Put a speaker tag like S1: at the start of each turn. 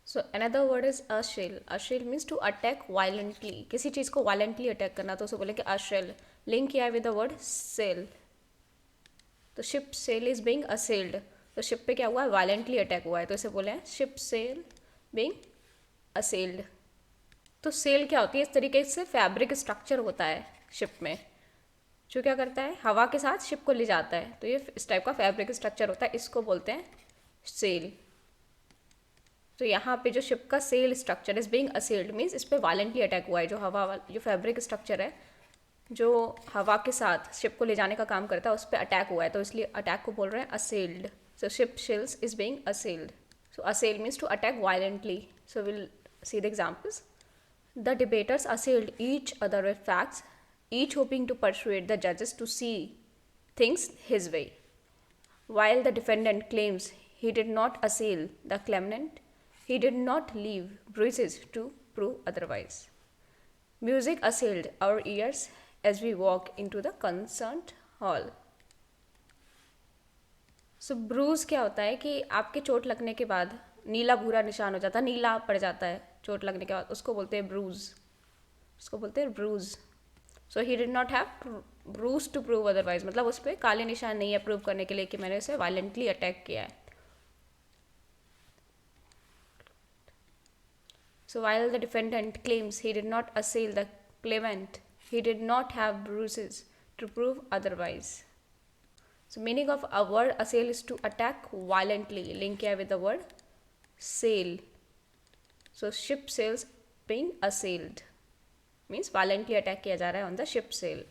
S1: So another word is assail. Assail means to attack violently. किसी चीज़ को violently attack करना, तो उसे बोलेंगे अशेल. लिंक किया है विद द वर्ड सेल. तो ship sail is being assailed. तो शिप पे क्या हुआ है, वायलेंटली अटैक हुआ है, तो इसे बोले हैं शिप सेल बीइंग असेल्ड. तो सेल क्या होती है, इस तरीके से फैब्रिक स्ट्रक्चर होता है शिप में, जो क्या करता है, हवा के साथ शिप को ले जाता है. तो ये इस टाइप का फैब्रिक स्ट्रक्चर होता है, इसको बोलते हैं सेल. तो यहाँ पे जो शिप का sail structure is being assailed means इस पर वायलेंटली अटैक हुआ है. जो जो फैब्रिक स्ट्रक्चर है जो हवा के साथ शिप को ले जाने का काम करता है, उस पर अटैक हुआ है, तो इसलिए अटैक को बोल रहे हैं assailed. So ship shells is being assailed. So assail means to attack violently. So will see the examples. The debaters assailed each other with facts, each hoping to persuade the judges to see things his way. While the defendant claims he did not assail the claimant, he did not leave bruises to prove otherwise. Music assailed our ears as we walk into the concert hall. So bruise क्या होता है कि आपके चोट लगने के बाद नीला भूरा निशान हो जाता है, नीला पड़ जाता है चोट लगने के बाद, उसको बोलते हैं ब्रूज. उसको बोलते हैं bruise. So he did not have bruise to prove otherwise, मतलब उस पर काले निशान नहीं है प्रूव करने के लिए कि मैंने उसे वायलेंटली अटैक किया है. So while the defendant claims he did not assail the claimant, he did not have bruises to prove otherwise. So meaning of a word assail is to attack violently. Link here with the word sail. So ship sails being assailed means violently attack किया जा रहा है on the ship sail.